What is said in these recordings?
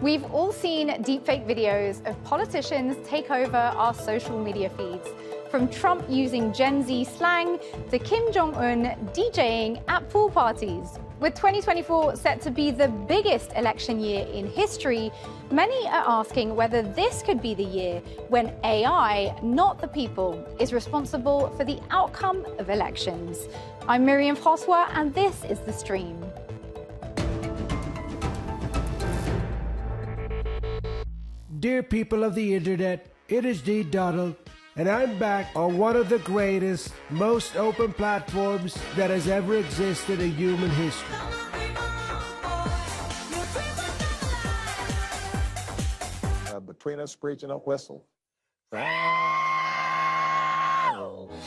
We've all seen deepfake videos of politicians take over our social media feeds, from Trump using Gen Z slang to Kim Jong-un DJing at pool parties. With 2024 set to be the biggest election year in history, many are asking whether this could be the year when AI, not the people, is responsible for the outcome of elections. I'm Myriam Francois, and this is The Stream. Dear people of the internet, it is Donald, and I'm back on one of the greatest, most open platforms that has ever existed in human history. Between us screeching a whistle.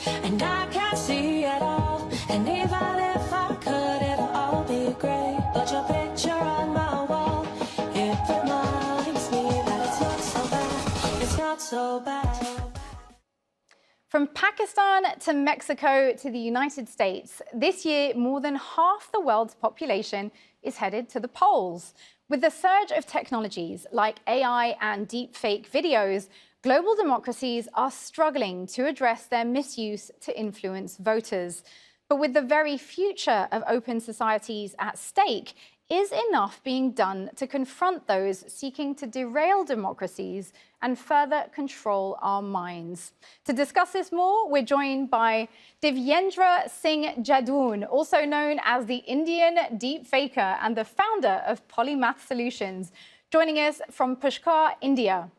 And I can't see it all, and even if I could, it'll all be great. But your picture on my wall, it reminds me that it's not so bad, it's not so bad. From Pakistan to Mexico to the United States, this year more than half the world's population is headed to the polls. With the surge of technologies like AI and deepfake videos, global democracies are struggling to address their misuse to influence voters. But with the very future of open societies at stake, is enough being done to confront those seeking to derail democracies and further control our minds? To discuss this more, we're joined by Divyendra Singh Jadoun, also known as the Indian deepfaker and the founder of Polymath Solutions, joining us from Pushkar, India.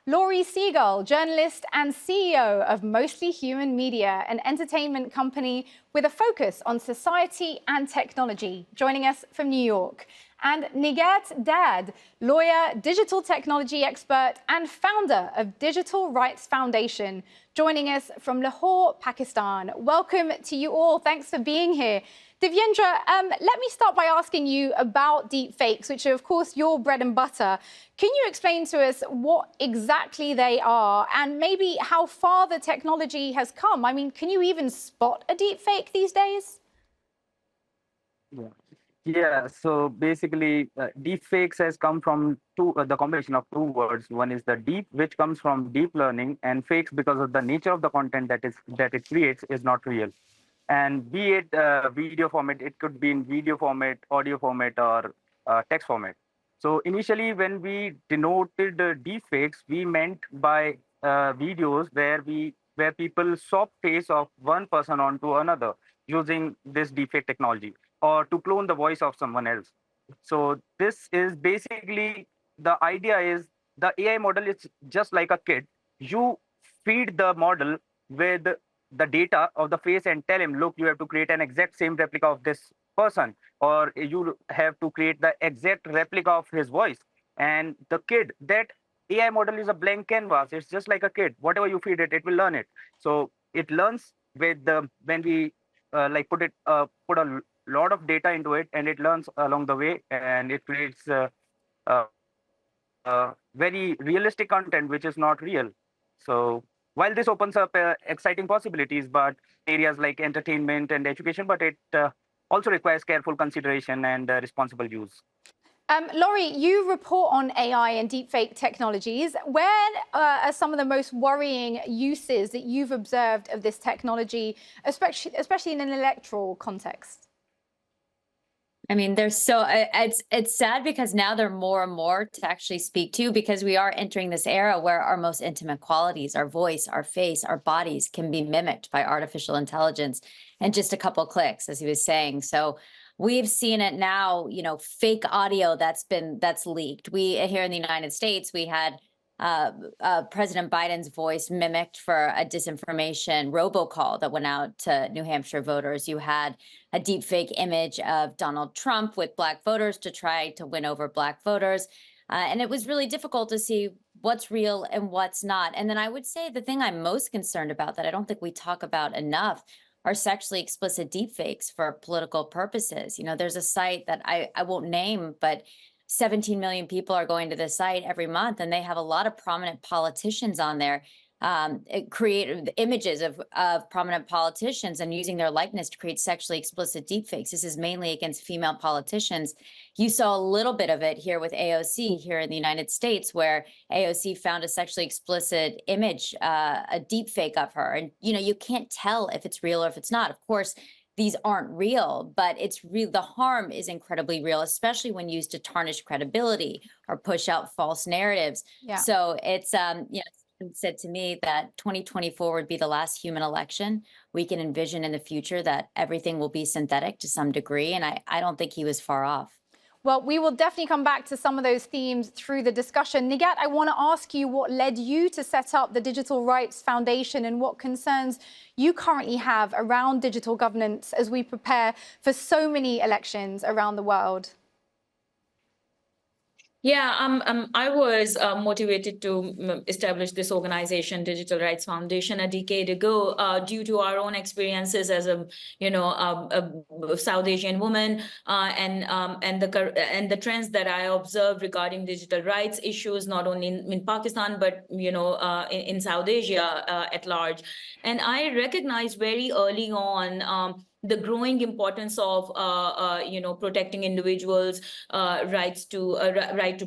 Laurie, Segall, journalist and CEO of Mostly Human Media, an entertainment company with a focus on society and technology, joining us from New York. And Nighat, lawyer, digital technology expert, and founder of Digital Rights Foundation, joining us from Lahore, Pakistan. Welcome to you all. Thanks for being here. Divyendra, let me start by asking you about deepfakes, which are, of course, your bread and butter. Can you explain to us what exactly they are and maybe how far the technology has come? I mean, can you even spot a deepfake these days? Yeah, so basically, deepfakes has come from the combination of two words. One is the deep, which comes from deep learning, and fakes because of the nature of the content that it creates is not real. And be it video format, it could be in video format, audio format, or text format. So initially, when we denoted deepfakes, we meant by videos where people swap face of one person onto another using this deepfake technology, or to clone the voice of someone else. So this is basically, the idea is the AI model is just like a kid. You feed the model with the data of the face and tell him, look, you have to create an exact same replica of this person, or you have to create the exact replica of his voice. And the kid, that AI model is a blank canvas. It's just like a kid. Whatever you feed it, it will learn it. So it learns with when we put a lot of data into it, and it learns along the way, and it creates very realistic content, which is not real. So while this opens up exciting possibilities, but areas like entertainment and education, but it also requires careful consideration and responsible use. Laurie, you report on AI and deepfake technologies. Where are some of the most worrying uses that you've observed of this technology, especially in an electoral context? I mean, it's sad because now there are more and more to actually speak to, because we are entering this era where our most intimate qualities, our voice, our face, our bodies, can be mimicked by artificial intelligence in just a couple clicks, as he was saying. So we've seen it now, fake audio that's leaked. Here in the United States, we had President Biden's voice mimicked for a disinformation robocall that went out to New Hampshire voters. You had a deepfake image of Donald Trump with Black voters to try to win over Black voters. And it was really difficult to see what's real and what's not. And then I would say the thing I'm most concerned about that I don't think we talk about enough are sexually explicit deepfakes for political purposes. There's a site that I won't name, but 17 million people are going to this site every month, and they have a lot of prominent politicians on there create images of prominent politicians and using their likeness to create sexually explicit deepfakes. This is mainly against female politicians. You saw a little bit of it here with AOC here in the United States, where AOC found a sexually explicit image, a deepfake of her. And, you can't tell if it's real or if it's not. Of course, these aren't real, but it's real. The harm is incredibly real, especially when used to tarnish credibility or push out false narratives. Yeah. So it's, said to me that 2024 would be the last human election. We can envision in the future that everything will be synthetic to some degree. And I don't think he was far off. Well, we will definitely come back to some of those themes through the discussion. Nighat, I want to ask you what led you to set up the Digital Rights Foundation and what concerns you currently have around digital governance as we prepare for so many elections around the world. Yeah, I was motivated to establish this organization, Digital Rights Foundation, a decade ago, due to our own experiences as a South Asian woman, and the trends that I observed regarding digital rights issues, not only in Pakistan but in South Asia at large. And I recognized very early on the growing importance of protecting individuals' right to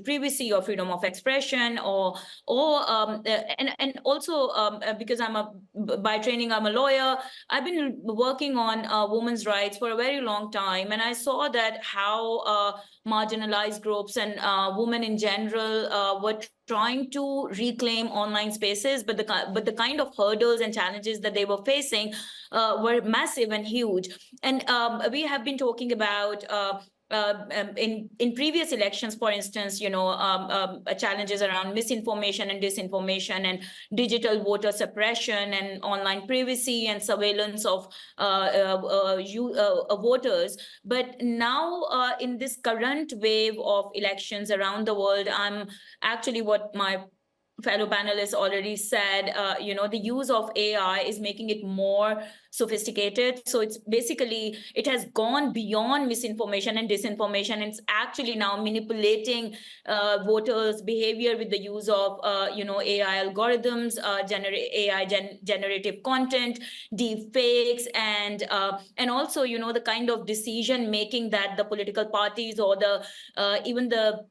privacy or freedom of expression, and also because by training I'm a lawyer, I've been working on women's rights for a very long time, and I saw that how marginalized groups and women in general were trying to reclaim online spaces, but the kind of hurdles and challenges that they were facing were massive and huge. And we have been talking about in previous elections, for instance, challenges around misinformation and disinformation and digital voter suppression and online privacy and surveillance of voters. But now in this current wave of elections around the world, I'm actually, what my fellow panelists already said, the use of AI is making it more sophisticated. So it's basically, it has gone beyond misinformation and disinformation. It's actually now manipulating voters' behavior with the use of, AI algorithms, generative content, deep fakes, and also, the kind of decision making that the political parties or even the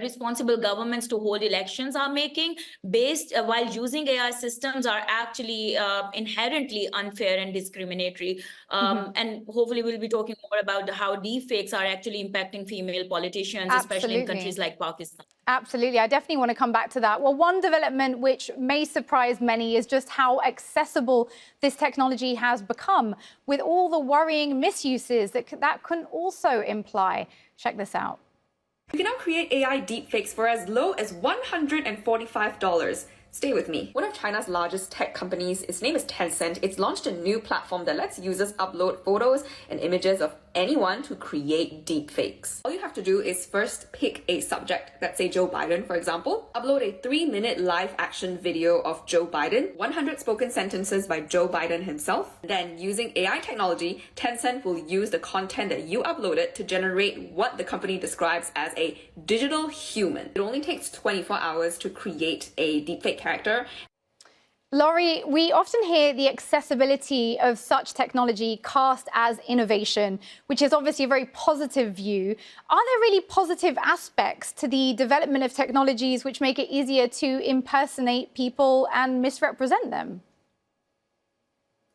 responsible governments to hold elections are making based while using AI systems are actually inherently unfair and discriminatory. And hopefully we'll be talking more about how deepfakes are actually impacting female politicians, especially in countries like Pakistan. Absolutely. I definitely want to come back to that. Well, one development which may surprise many is just how accessible this technology has become, with all the worrying misuses that can also imply. Check this out. You can now create AI deepfakes for as low as $145. Stay with me. One of China's largest tech companies, its name is Tencent, it's launched a new platform that lets users upload photos and images of anyone to create deepfakes. All you have to do is first pick a subject, let's say Joe Biden, for example, upload a 3-minute live action video of Joe Biden, 100 spoken sentences by Joe Biden himself. Then using AI technology, Tencent will use the content that you uploaded to generate what the company describes as a digital human. It only takes 24 hours to create a deepfake character. Laurie, we often hear the accessibility of such technology cast as innovation, which is obviously a very positive view. Are there really positive aspects to the development of technologies which make it easier to impersonate people and misrepresent them?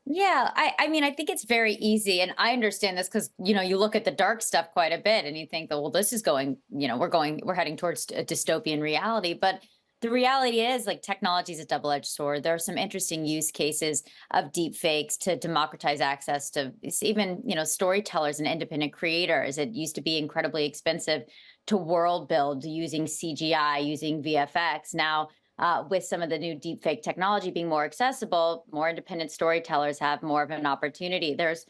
Yeah, I mean, I think it's very easy. And I understand this because, you look at the dark stuff quite a bit and you think that, well, this is going, we're heading towards a dystopian reality. But the reality is, like, technology is a double-edged sword. There are some interesting use cases of deep fakes to democratize access to even, storytellers and independent creators. It used to be incredibly expensive to world build using CGI, using VFX. Now, with some of the new deepfake technology being more accessible, more independent storytellers have more of an opportunity. There's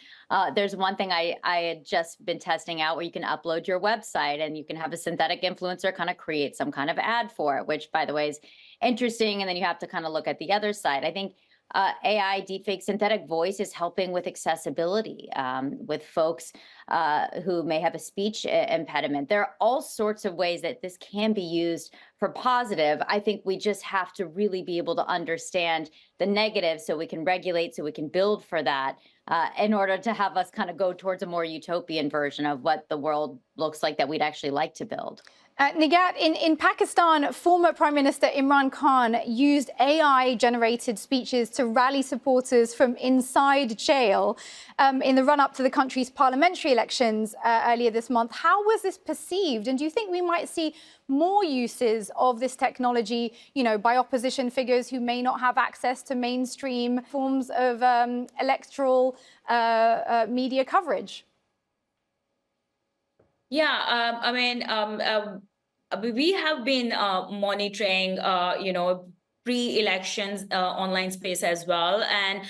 one thing I had just been testing out where you can upload your website and you can have a synthetic influencer kind of create some kind of ad for it, which, by the way, is interesting. And then you have to kind of look at the other side. I think AI deepfake synthetic voice is helping with accessibility with folks who may have a speech impediment. There are all sorts of ways that this can be used for positive. I think we just have to really be able to understand the negative so we can regulate, so we can build for that in order to have us kind of go towards a more utopian version of what the world looks like that we'd actually like to build. Nighat, in Pakistan, former Prime Minister Imran Khan used AI-generated speeches to rally supporters from inside jail in the run-up to the country's parliamentary elections earlier this month. How was this perceived? And do you think we might see more uses of this technology, by opposition figures who may not have access to mainstream forms of electoral media coverage? Yeah, we have been monitoring, pre-elections online space as well, and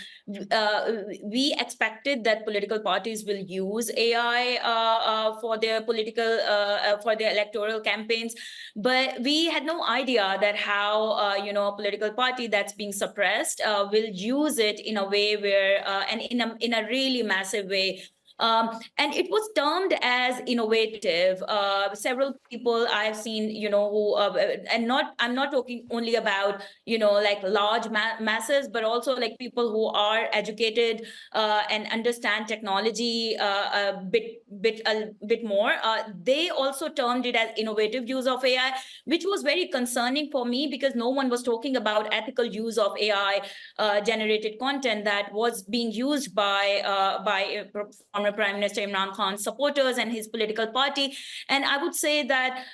we expected that political parties will use AI for their for their electoral campaigns, but we had no idea that how a political party that's being suppressed will use it in a way where and in a really massive way. And it was termed as innovative. Several people I've seen, who, and I'm not talking only about, like large masses, but also like people who are educated and understand technology a bit more. They also termed it as innovative use of AI, which was very concerning for me because no one was talking about ethical use of AI generated content that was being used by former Prime Minister Imran Khan's supporters and his political party. And I would say that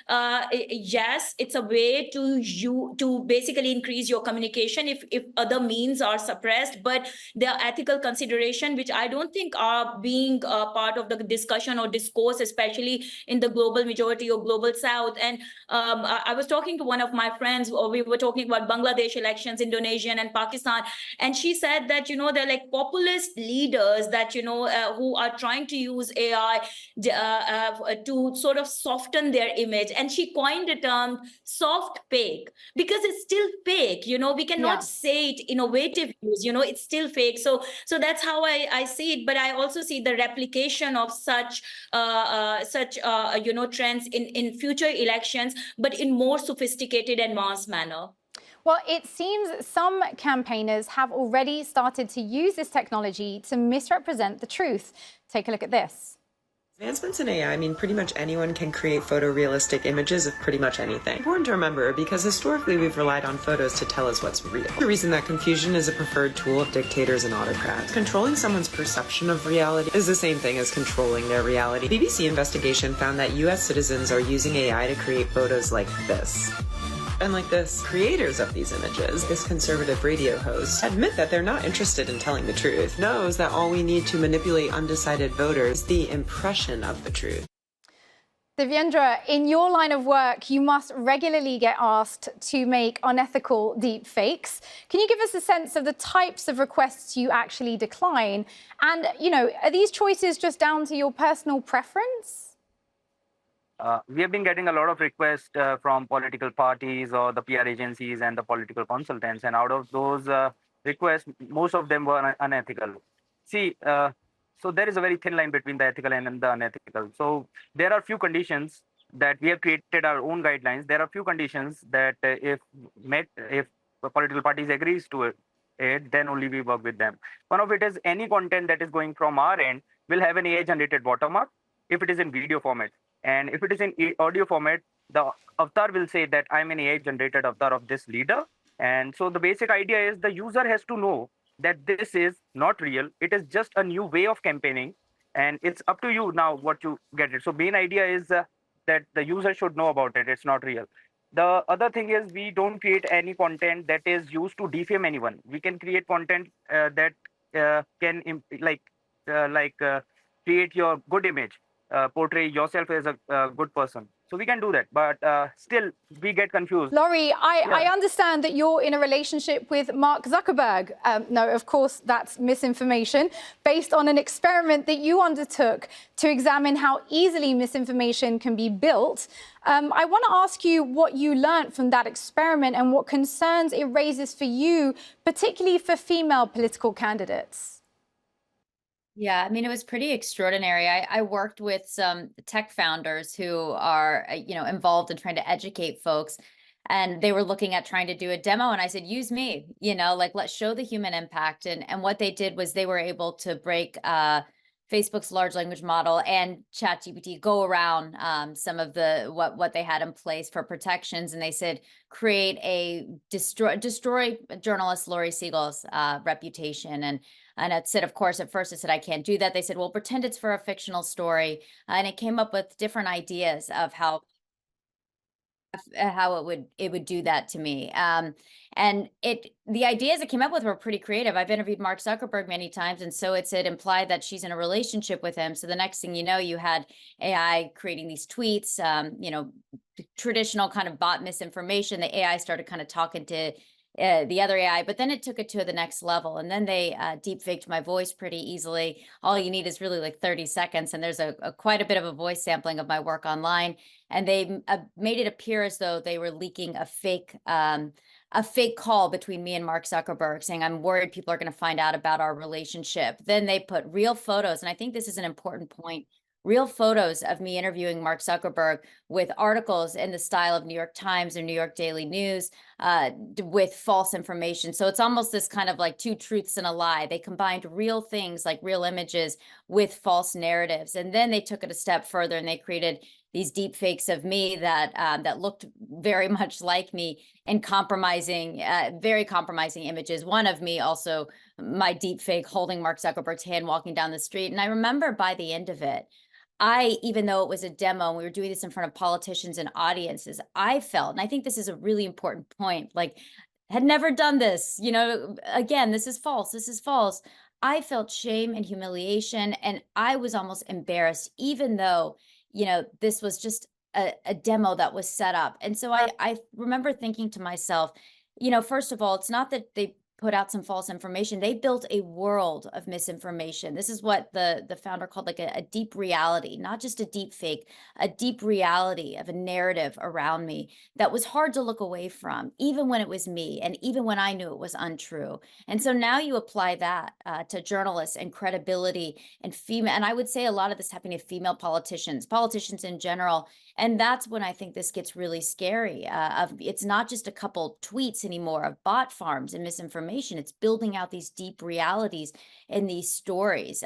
yes, it's a way to basically increase your communication if other means are suppressed, but there are ethical consideration which I don't think are being part of the discussion or discourse, especially in the global majority or global South. And I was talking to one of my friends, or we were talking about Bangladesh elections, Indonesian and Pakistan, and she said that they're like populist leaders that who are trying to use AI to sort of soften their image, and she coined the term soft fake because it's still fake. We cannot say it innovative use. It's still fake. So that's how I see it. But I also see the replication of such trends in future elections, but in more sophisticated, advanced manner. Well, it seems some campaigners have already started to use this technology to misrepresent the truth. Take a look at this. Advancements in AI mean pretty much anyone can create photorealistic images of pretty much anything. Important to remember because historically we've relied on photos to tell us what's real. The reason that confusion is a preferred tool of dictators and autocrats. Controlling someone's perception of reality is the same thing as controlling their reality. BBC investigation found that US citizens are using AI to create photos like this. And like this, creators of these images, this conservative radio host, admit that they're not interested in telling the truth, knows that all we need to manipulate undecided voters is the impression of the truth. Divyendra, in your line of work, you must regularly get asked to make unethical deepfakes. Can you give us a sense of the types of requests you actually decline? And, are these choices just down to your personal preference? We have been getting a lot of requests from political parties or the PR agencies and the political consultants. And out of those requests, most of them were unethical. See, so there is a very thin line between the ethical and the unethical. So there are few conditions that we have created our own guidelines. There are few conditions that if the political parties agrees to it, then only we work with them. One of it is any content that is going from our end will have an AI-generated watermark if it is in video format. And if it is in audio format, the avatar will say that I'm an AI-generated avatar of this leader. And so the basic idea is the user has to know that this is not real. It is just a new way of campaigning. And it's up to you now what you get it. So main idea is that the user should know about it. It's not real. The other thing is we don't create any content that is used to defame anyone. We can create content that can create your good image. Portray yourself as a good person. So we can do that, but still we get confused. Laurie, I understand that you're in a relationship with Mark Zuckerberg. No, of course, that's misinformation based on an experiment that you undertook to examine how easily misinformation can be built. I want to ask you what you learned from that experiment and what concerns it raises for you, particularly for female political candidates. Yeah, I mean, it was pretty extraordinary. I worked with some tech founders who are, involved in trying to educate folks. And they were looking at trying to do a demo. And I said, use me, let's show the human impact. And what they did was they were able to break Facebook's large language model and ChatGPT, go around some of the what they had in place for protections. And they said, create a destroy journalist Laurie Segall's reputation. And it said, of course, at first it said, I can't do that. They said, well, pretend it's for a fictional story. And it came up with different ideas of how it would do that to me. And the ideas it came up with were pretty creative. I've interviewed Mark Zuckerberg many times, and so it implied that she's in a relationship with him. So the next thing you know, you had AI creating these tweets, traditional kind of bot misinformation. The AI started kind of talking to the other AI, but then it took it to the next level. And then they deep faked my voice pretty easily. All you need is really like 30 seconds. And there's quite a bit of a voice sampling of my work online. And they made it appear as though they were leaking a fake call between me and Mark Zuckerberg saying, I'm worried people are going to find out about our relationship. Then they put real photos. And I think this is an important point. Real photos of me interviewing Mark Zuckerberg with articles in the style of New York Times or New York Daily News with false information. So it's almost this kind of like two truths and a lie. They combined real things like real images with false narratives. And then they took it a step further and they created these deep fakes of me that looked very much like me and very compromising images. One of me also, my deep fake holding Mark Zuckerberg's hand walking down the street. And I remember by the end of it, even though it was a demo and we were doing this in front of politicians and audiences, I felt, and I think this is a really important point, like had never done this, again, this is false. I felt shame and humiliation, and I was almost embarrassed, even though, this was just a demo that was set up. And so I remember thinking to myself, first of all, it's not that they put out some false information. They built a world of misinformation. This is what the founder called like a deep reality, not just a deep fake, a deep reality of a narrative around me that was hard to look away from, even when it was me and even when I knew it was untrue. And so now you apply that to journalists and credibility and female, and I would say a lot of this happening to female politicians in general. And that's when I think this gets really scary. It's not just a couple tweets anymore of bot farms and misinformation. It's building out these deep realities in these stories.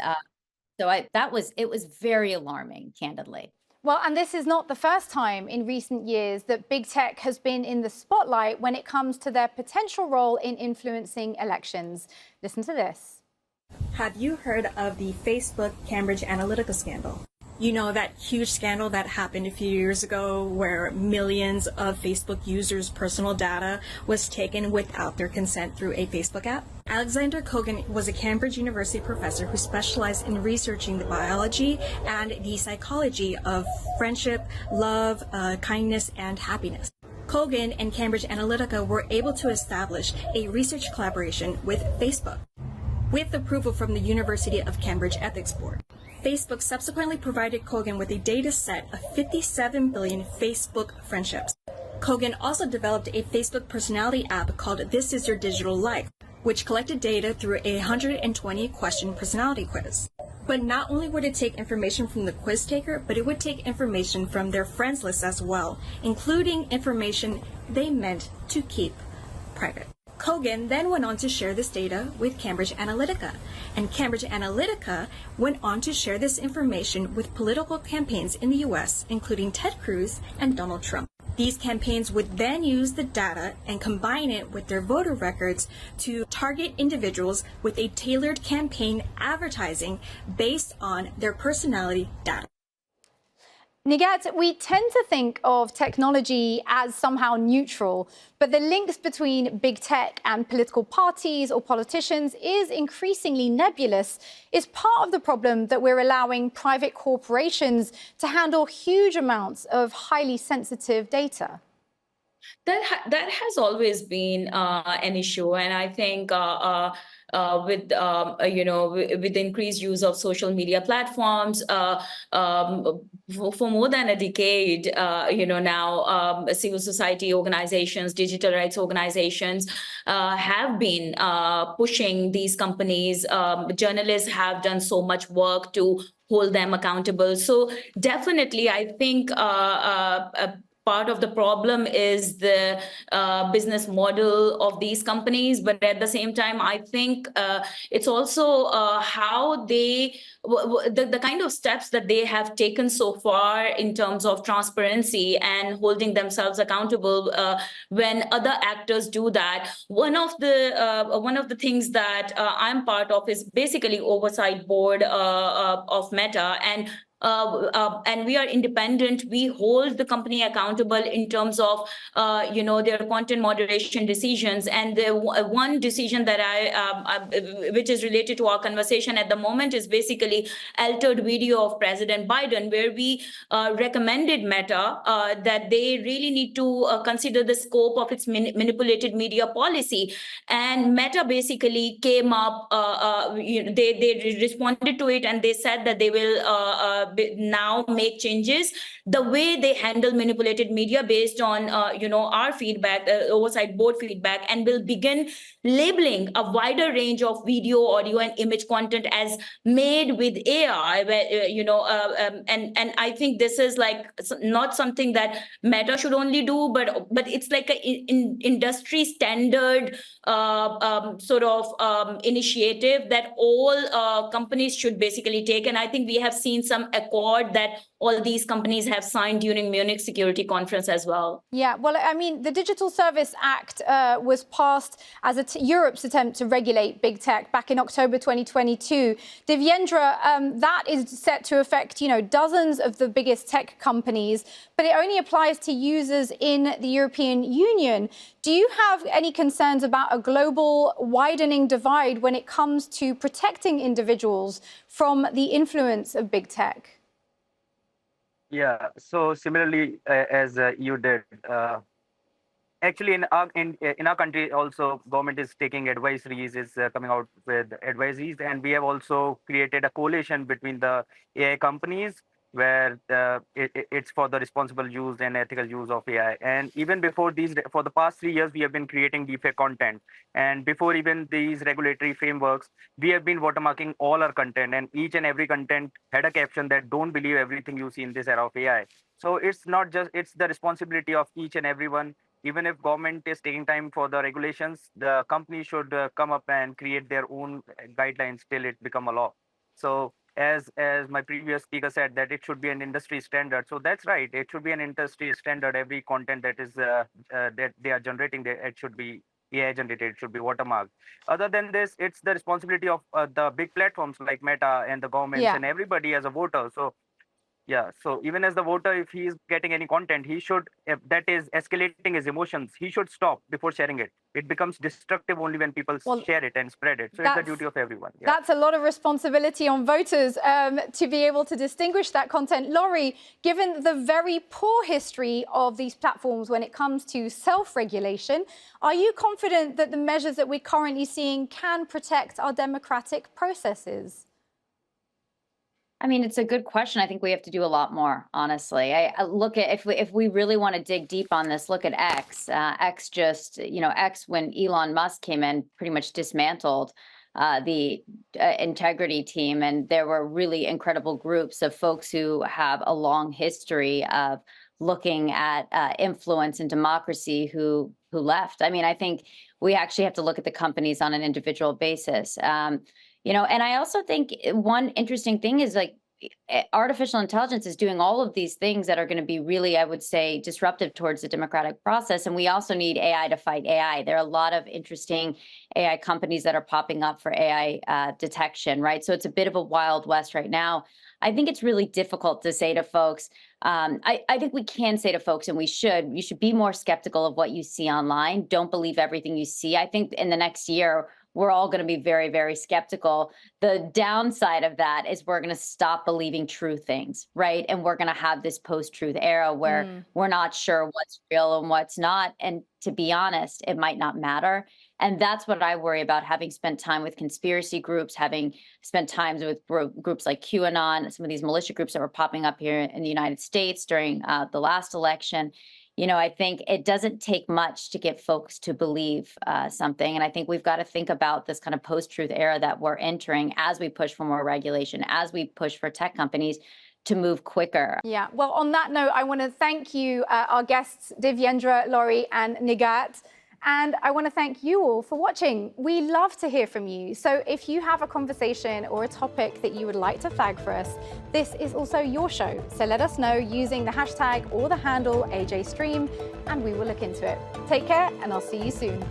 It was very alarming, candidly. Well, and this is not the first time in recent years that big tech has been in the spotlight when it comes to their potential role in influencing elections. Listen to this. Have you heard of the Facebook Cambridge Analytical scandal? You know, that huge scandal that happened a few years ago where millions of Facebook users' personal data was taken without their consent through a Facebook app? Alexander Kogan was a Cambridge University professor who specialized in researching the biology and the psychology of friendship, love, kindness, and happiness. Kogan and Cambridge Analytica were able to establish a research collaboration with Facebook, with approval from the University of Cambridge Ethics Board. Facebook subsequently provided Kogan with a data set of 57 billion Facebook friendships. Kogan also developed a Facebook personality app called This Is Your Digital Life, which collected data through a 120-question personality quiz. But not only would it take information from the quiz taker, but it would take information from their friends list as well, including information they meant to keep private. Kogan then went on to share this data with Cambridge Analytica, and Cambridge Analytica went on to share this information with political campaigns in the US, including Ted Cruz and Donald Trump. These campaigns would then use the data and combine it with their voter records to target individuals with a tailored campaign advertising based on their personality data. Nighat, we tend to think of technology as somehow neutral, but the links between big tech and political parties or politicians is increasingly nebulous. Is part of the problem that we're allowing private corporations to handle huge amounts of highly sensitive data? That has always been an issue, and I think with increased use of social media platforms for more than a decade, now civil society organizations, digital rights organizations have been pushing these companies. Journalists have done so much work to hold them accountable. So definitely, I think part of the problem is the business model of these companies, but at the same time, I think it's also how the kind of steps that they have taken so far in terms of transparency and holding themselves accountable when other actors do that. One of the things that I'm part of is basically oversight board of Meta, and we are independent. We hold the company accountable in terms of their content moderation decisions. And the one decision that which is related to our conversation at the moment is basically altered video of President Biden, where we recommended Meta that they really need to consider the scope of its manipulated media policy. And Meta basically came up, they responded to it, and they said that they will now make changes the way they handle manipulated media based on our feedback, oversight board feedback, and will begin labeling a wider range of video, audio, and image content as made with AI. And I think this is like not something that Meta should only do, but it's like an industry standard initiative that all companies should basically take. And I think we have seen some accord that all these companies have signed during Munich Security Conference as well. Yeah, well, I mean, the Digital Service Act was passed as Europe's attempt to regulate big tech back in October 2022. Divyendra, that is set to affect, dozens of the biggest tech companies, but it only applies to users in the European Union. Do you have any concerns about a global widening divide when it comes to protecting individuals from the influence of big tech? Yeah, so similarly, as you did, actually in our country also, government is taking advisories, is coming out with advisories, and we have also created a coalition between the AI companies where it's for the responsible use and ethical use of AI. And even before for the past 3 years, we have been creating deepfake content. And before even these regulatory frameworks, we have been watermarking all our content, and each and every content had a caption that don't believe everything you see in this era of AI. So it's not just, it's the responsibility of each and everyone. Even if government is taking time for the regulations, the company should come up and create their own guidelines till it become a law. So as my previous speaker said, that it should be an industry standard. So that's right. It should be an industry standard. Every content that is that they are generating, it should be AI generated. It should be watermarked. Other than this, it's the responsibility of the big platforms like Meta and the governments and everybody as a voter. So yeah, so even as the voter, if he is getting any content, he should, if that is escalating his emotions, he should stop before sharing it. It becomes destructive only when people share it and spread it. So it's the duty of everyone. Yeah. That's a lot of responsibility on voters to be able to distinguish that content. Laurie, given the very poor history of these platforms when it comes to self-regulation, are you confident that the measures that we're currently seeing can protect our democratic processes? I mean, it's a good question. I think we have to do a lot more, honestly. I look at, if we really want to dig deep on this, look at X. X just, X, when Elon Musk came in, pretty much dismantled the integrity team. And there were really incredible groups of folks who have a long history of looking at influence and democracy who left. I mean, I think we actually have to look at the companies on an individual basis. And I also think one interesting thing is, like, artificial intelligence is doing all of these things that are going to be really, I would say, disruptive towards the democratic process. And we also need AI to fight AI. There are a lot of interesting AI companies that are popping up for AI detection, right? So it's a bit of a wild west right now. I think it's really difficult to say to folks, I think we can say to folks, and you should be more skeptical of what you see online. Don't believe everything you see. I think in the next year, we're all going to be very, very skeptical. The downside of that is we're going to stop believing true things, right? And we're going to have this post-truth era where we're not sure what's real and what's not. And to be honest, it might not matter. And that's what I worry about, having spent time with conspiracy groups, having spent time with groups like QAnon, some of these militia groups that were popping up here in the United States during the last election. You know, I think it doesn't take much to get folks to believe something. And I think we've got to think about this kind of post-truth era that we're entering as we push for more regulation, as we push for tech companies to move quicker. Yeah, well, on that note, I want to thank you, our guests, Divyendra, Laurie, and Nighat. And I want to thank you all for watching. We love to hear from you. So if you have a conversation or a topic that you would like to flag for us, this is also your show. So let us know using the hashtag or the handle AJStream, and we will look into it. Take care, and I'll see you soon.